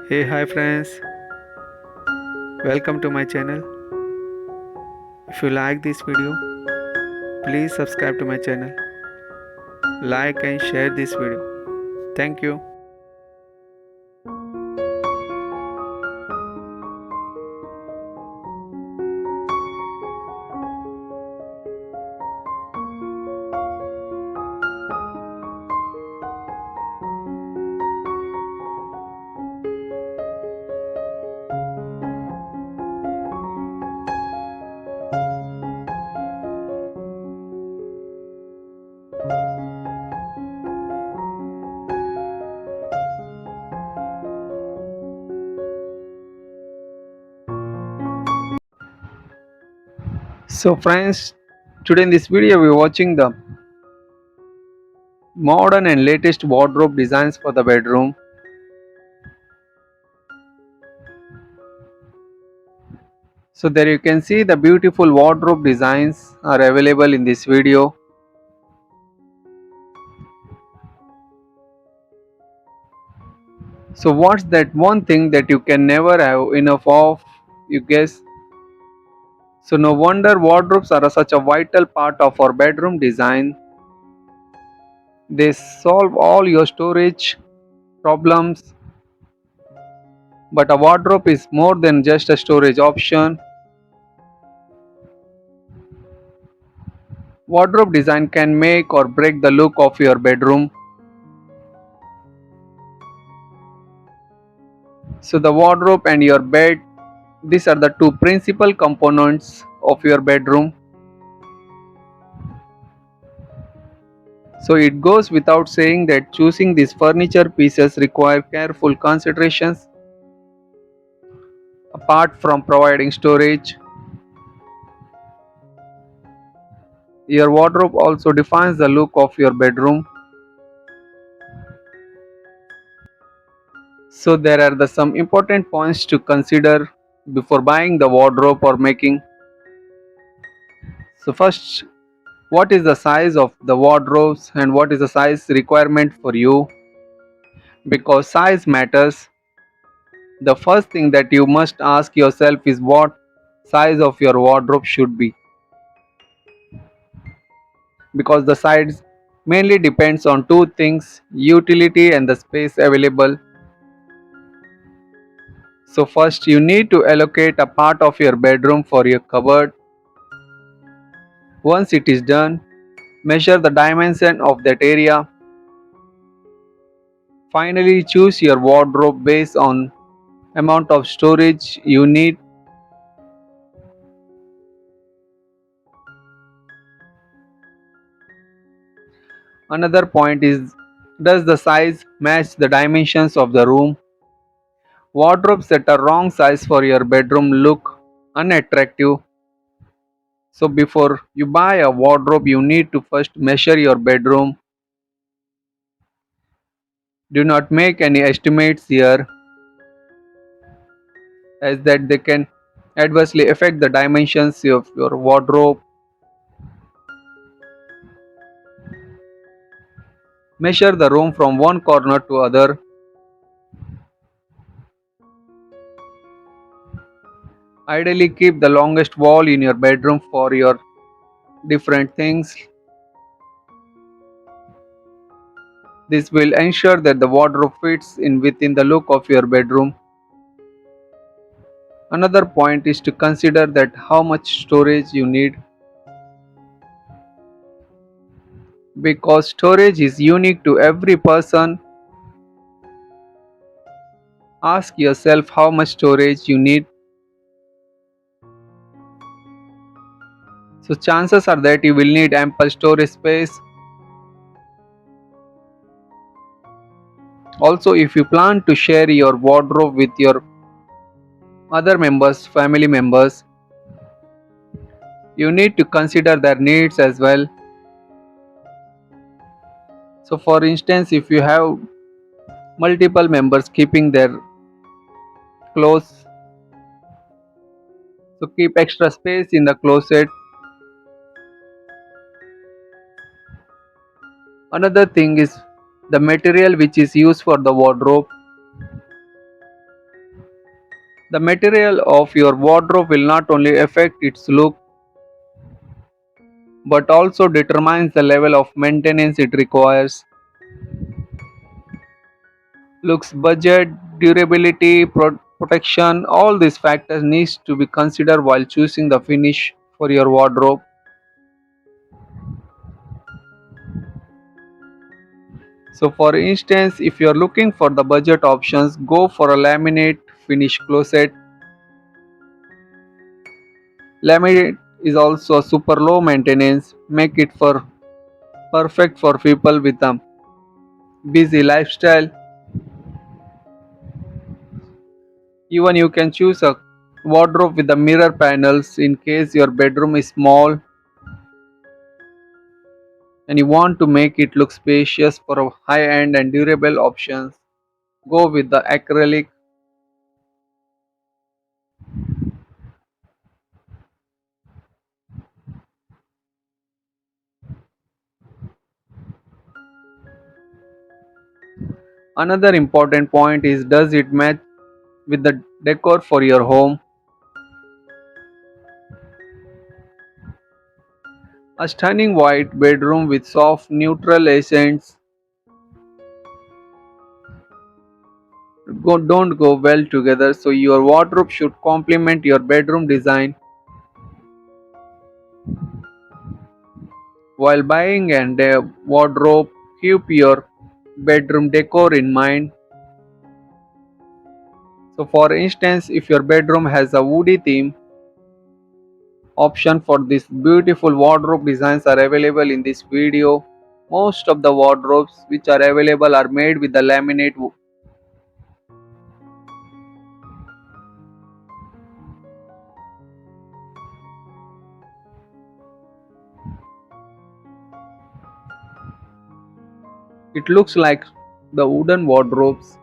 Hey, hi friends, welcome to my channel. If you like this video, please subscribe to my channel, like and share this video. Thank you. So friends, today in this video we are watching the modern and latest wardrobe designs for the bedroom. So there you can see the beautiful wardrobe designs are available in this video. So what's that one thing that you can never have enough of? You guess? So no wonder wardrobes are such a vital part of our bedroom design. They solve all your storage problems, but a wardrobe is more than just a storage option. Wardrobe design can make or break the look of your bedroom. So the wardrobe and your bed, these are the two principal components of your bedroom. So it goes without saying that choosing these furniture pieces require careful considerations. Apart from providing storage, your wardrobe also defines the look of your bedroom. So there are some important points to consider before buying the wardrobe or making. So first, what is the size of the wardrobes and what is the size requirement for you? Because size matters. The first thing that you must ask yourself is what size of your wardrobe should be, because the size mainly depends on two things: utility and the space available. So first you need to allocate a part of your bedroom for your cupboard. Once it is done, measure the dimension of that area. Finally, choose your wardrobe based on amount of storage you need. Another point is, does the size match the dimensions of the room? Wardrobes that are wrong size for your bedroom look unattractive. So before you buy a wardrobe, you need to first measure your bedroom. Do not make any estimates here, as that they can adversely affect the dimensions of your wardrobe. Measure the room from one corner to other. Ideally keep the longest wall in your bedroom for your different things. This will ensure that the wardrobe fits in within the look of your bedroom. Another point is to consider that how much storage you need, because storage is unique to every person. Ask yourself how much storage you need. So chances are that you will need ample storage space. Also, if you plan to share your wardrobe with your other members, family members, you need to consider their needs as well. So for instance, if you have multiple members keeping their clothes, so keep extra space in the closet. Another thing is the material which is used for the wardrobe. The material of your wardrobe will not only affect its look but also determines the level of maintenance it requires. Looks, budget, durability, protection, all these factors needs to be considered while choosing the finish for your wardrobe. So for instance, if you are looking for the budget options, go for a laminate finish closet. Laminate is also super low maintenance, make it for perfect for people with a busy lifestyle. Even you can choose a wardrobe with the mirror panels in case your bedroom is small and you want to make it look spacious. For a high-end and durable options, go with the acrylic. Another important point is, does it match with the decor for your home? A stunning white bedroom with soft neutral accents don't go well together, so your wardrobe should complement your bedroom design. While buying and a wardrobe, keep your bedroom decor in mind. So for instance, if your bedroom has a woody theme, option for this beautiful wardrobe designs are available in this video. Most of the wardrobes which are available are made with the laminate wood. It looks like the wooden wardrobes.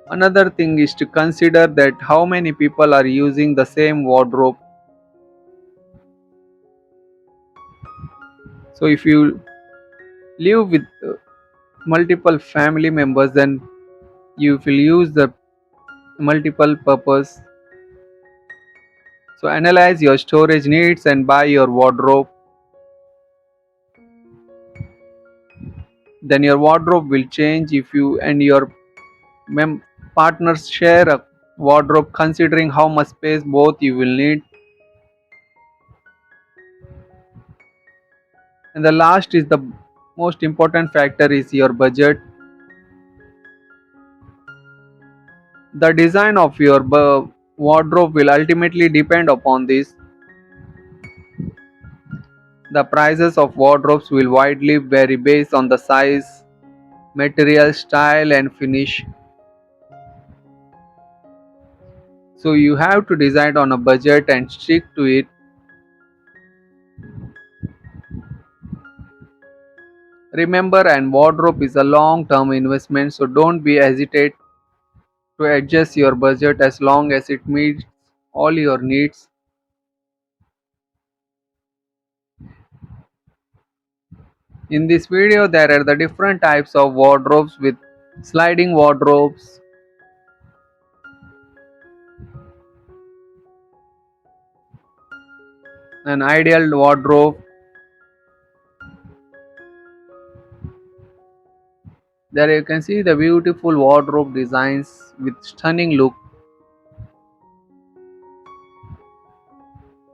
Another thing is to consider that how many people are using the same wardrobe. So if you live with multiple family members, then you will use the multiple purpose. So analyze your storage needs and buy your wardrobe. Then your wardrobe will change if you and your mem- partners share a wardrobe, considering how much space both you will need. And the last is the most important factor is your budget. The design of your wardrobe will ultimately depend upon this. The prices of wardrobes will widely vary based on the size, material, style, and finish. So you have to decide on a budget and stick to it. Remember, and wardrobe is a long-term investment, so don't be hesitate to adjust your budget as long as it meets all your needs. In this video, there are the different types of wardrobes with sliding wardrobes, an ideal wardrobe. There you can see the beautiful wardrobe designs with stunning look.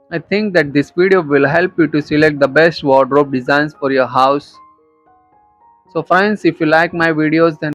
I think that this video will help you to select the best wardrobe designs for your house. So friends, if you like my videos, then